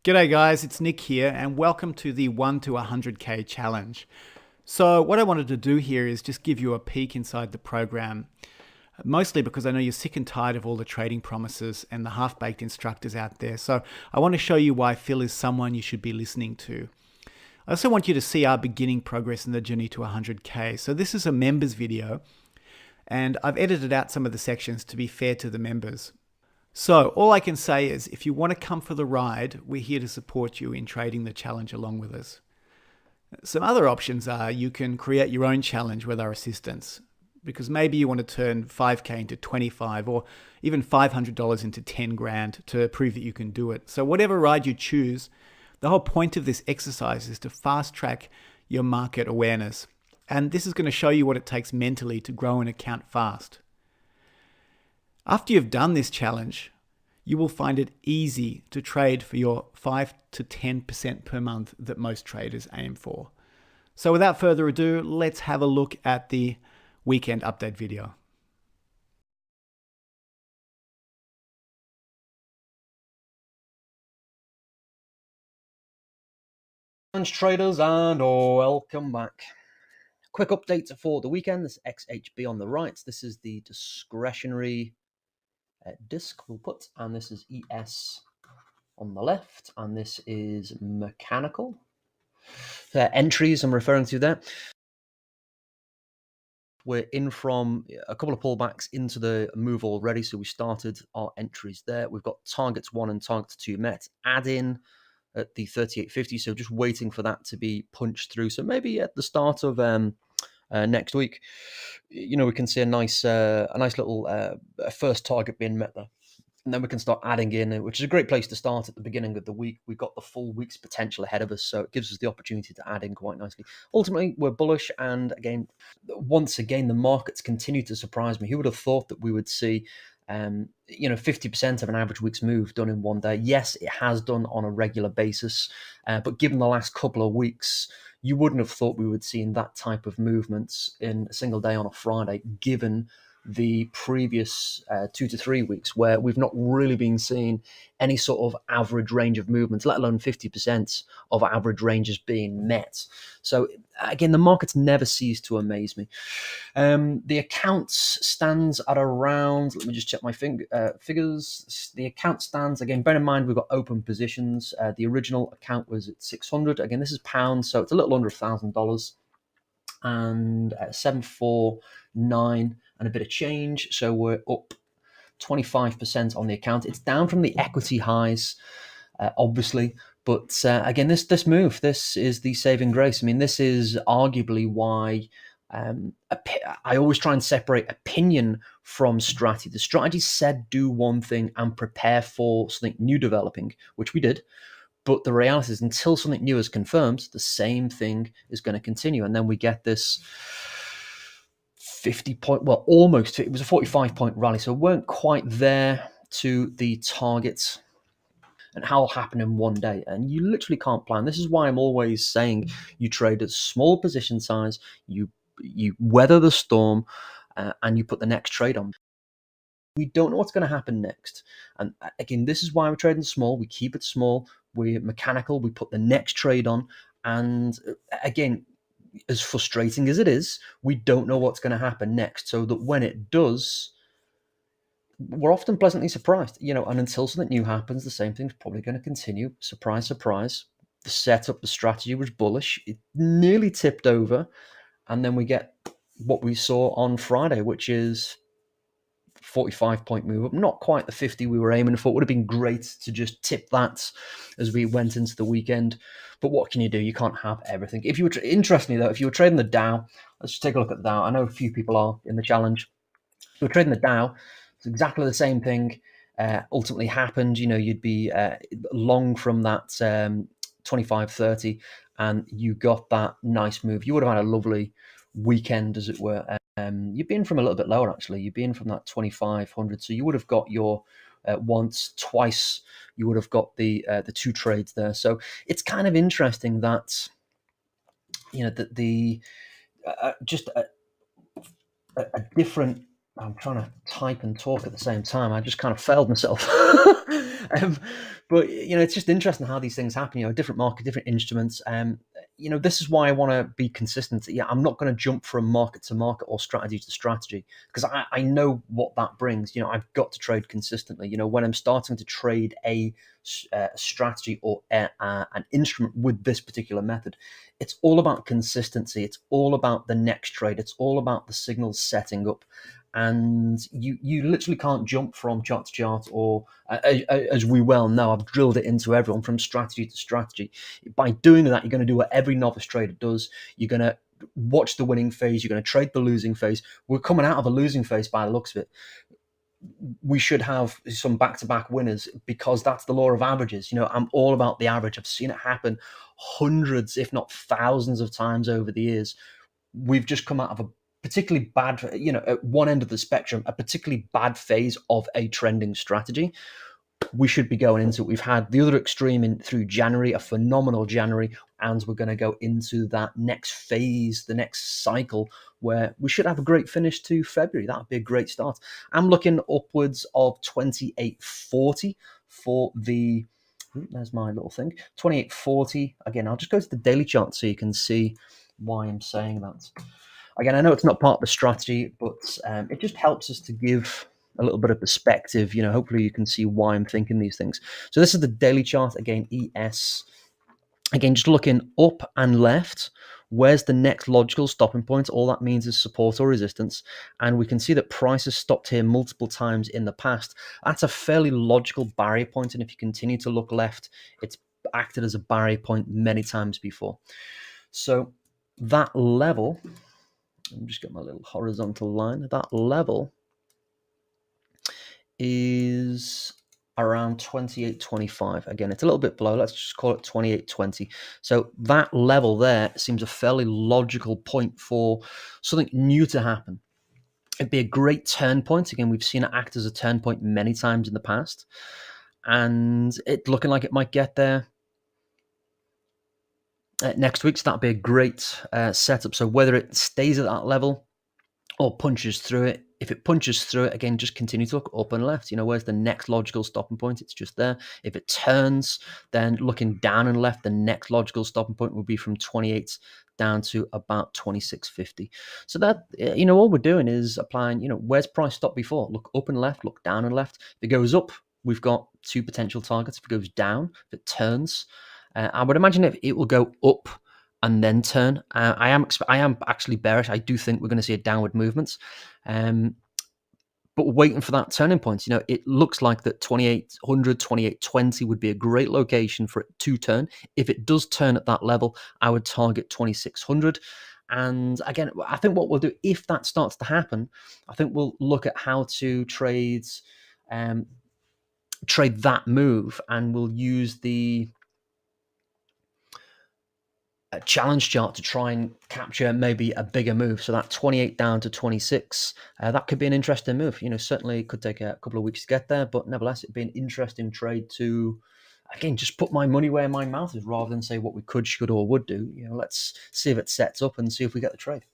G'day guys, it's Nick here and welcome to the 1 to 100k challenge. So what I wanted to do here is just give you a peek inside the program, mostly because I know you're sick and tired of all the trading promises and the half-baked instructors out there. So I want to show you why Phil is someone you should be listening to. I also want you to see our beginning progress in the journey to 100k. So this is a members video and I've edited out some of the sections to be fair to the members. So all I can say is if you want to come for the ride, we're here to support you in trading the challenge along with us. Some other options are you can create your own challenge with our assistance, because maybe you want to turn 5k into 25 or even $500 into 10 grand to prove that you can do it. So whatever ride you choose, the whole point of this exercise is to fast track your market awareness. And this is going to show you what it takes mentally to grow an account fast. After you've done this challenge, you will find it easy to trade for your 5 to 10% per month that most traders aim for. So without further ado, let's have a look at the weekend update video. Traders, and welcome back. Quick update for the weekend. This XHB on the right. This is the discretionary disc we'll put, and this is ES on the left, and this is mechanical. Entries I'm referring to there. We're in from a couple of pullbacks into the move already, so we started our entries there. We've got targets 1 and targets 2 met. Add in at the 38.50, so just waiting for that to be punched through. So maybe at the start of next week, we can see a nice little first target being met there. And then we can start adding in, which is a great place to start at the beginning of the week. We've got the full week's potential ahead of us, so it gives us the opportunity to add in quite nicely. Ultimately, we're bullish, and once again, the markets continue to surprise me. Who would have thought that we would see 50% of an average week's move done in one day? Yes, it has done on a regular basis, but given the last couple of weeks, you wouldn't have thought we would see that type of movements in a single day on a Friday, given the previous 2 to 3 weeks where we've not really been seeing any sort of average range of movements, let alone 50% of average ranges being met. So again, the markets never cease to amaze me. The account stands at around, let me just check my figures. The account stands, again, bear in mind we've got open positions. The original account was at 600. Again, this is pounds, so it's a little under $1,000. And 749 and a bit of change. So we're up 25% on the account. It's down from the equity highs, obviously. But again, this move, this is the saving grace. I mean, this is arguably why I always try and separate opinion from strategy. The strategy said do one thing and prepare for something new developing, which we did. But the reality is, until something new is confirmed, the same thing is going to continue. And then we get this 50-point, well, almost, it was a 45-point rally. So we weren't quite there to the targets and how it'll happen in one day. And you literally can't plan. This is why I'm always saying you trade at small position size, you weather the storm, and you put the next trade on. We don't know what's going to happen next. And again, this is why we're trading small. We keep it small. We're mechanical. We put the next trade on. And again, as frustrating as it is, we don't know what's going to happen next. So that when it does, we're often pleasantly surprised. And until something new happens, the same thing's probably going to continue. Surprise, surprise. The setup, the strategy was bullish. It nearly tipped over. And then we get what we saw on Friday, which is 45-point move up, not quite the 50 we were aiming for. It would have been great to just tip that as we went into the weekend. But what can you do? You can't have everything. If you were interestingly though, if you were trading the Dow, let's just take a look at the Dow. I know a few people are in the challenge. If you were trading the Dow, it's exactly the same thing. Ultimately happened. You'd be long from that 25-30, and you got that nice move. You would have had a lovely weekend, as it were. You've been from a little bit lower, actually. You've been from that 2,500, so you would have got your once, twice. You would have got the 2 trades there. So it's kind of interesting that just a different I'm trying to type and talk at the same time. I just kind of failed myself. um, but it's just interesting how these things happen. Different market, different instruments. This is why I want to be consistent. Yeah, I'm not going to jump from market to market or strategy to strategy because I know what that brings. I've got to trade consistently. When I'm starting to trade a strategy or an instrument with this particular method, it's all about consistency. It's all about the next trade. It's all about the signals setting up, and you literally can't jump from chart to chart, or as we well know, I've drilled it into everyone, from strategy to strategy. By doing that, you're going to do what every novice trader does. You're going to watch the winning phase, you're going to trade the losing phase. We're coming out of a losing phase by the looks of it. We should have some back-to-back winners because that's the law of averages. I'm all about the average. I've seen it happen hundreds, if not thousands of times over the years. We've just come out of a particularly bad, at one end of the spectrum, a particularly bad phase of a trending strategy. We should be going into it. We've had the other extreme through January, a phenomenal January, and we're going to go into that next phase, the next cycle, where we should have a great finish to February. That would be a great start. I'm looking upwards of 28.40 for the, there's my little thing, 28.40. Again, I'll just go to the daily chart so you can see why I'm saying that. Again, I know it's not part of the strategy, but it just helps us to give a little bit of perspective. Hopefully you can see why I'm thinking these things. So this is the daily chart. Again, ES. Again, just looking up and left, where's the next logical stopping point? All that means is support or resistance. And we can see that price has stopped here multiple times in the past. That's a fairly logical barrier point. And if you continue to look left, it's acted as a barrier point many times before. So that level, let me just get my little horizontal line. That level is around 28.25. Again, it's a little bit below. Let's just call it 28.20. So that level there seems a fairly logical point for something new to happen. It'd be a great turn point. Again, we've seen it act as a turn point many times in the past, and it's looking like it might get there next week. So that'd be a great setup. So whether it stays at that level or punches through it, if it punches through it, again, just continue to look up and left. Where's the next logical stopping point? It's just there. If it turns, then looking down and left, the next logical stopping point will be from 28 down to about 26.50. So that, all we're doing is applying, where's price stop before? Look up and left, look down and left. If it goes up, we've got two potential targets. If it goes down, if it turns, I would imagine it will go up and then turn. I am actually bearish. I do think we're going to see a downward movement, but waiting for that turning point. It looks like that 2800, 2820 would be a great location for it to turn. If it does turn at that level, I would target 2600. And again, I think what we'll do, if that starts to happen, I think we'll look at how to trade that move, and we'll use the challenge chart to try and capture maybe a bigger move. So that 28 down to 26, that could be an interesting move. Certainly it could take a couple of weeks to get there, but nevertheless, it'd be an interesting trade to, again, just put my money where my mouth is rather than say what we could, should, or would do. Let's see if it sets up and see if we get the trade.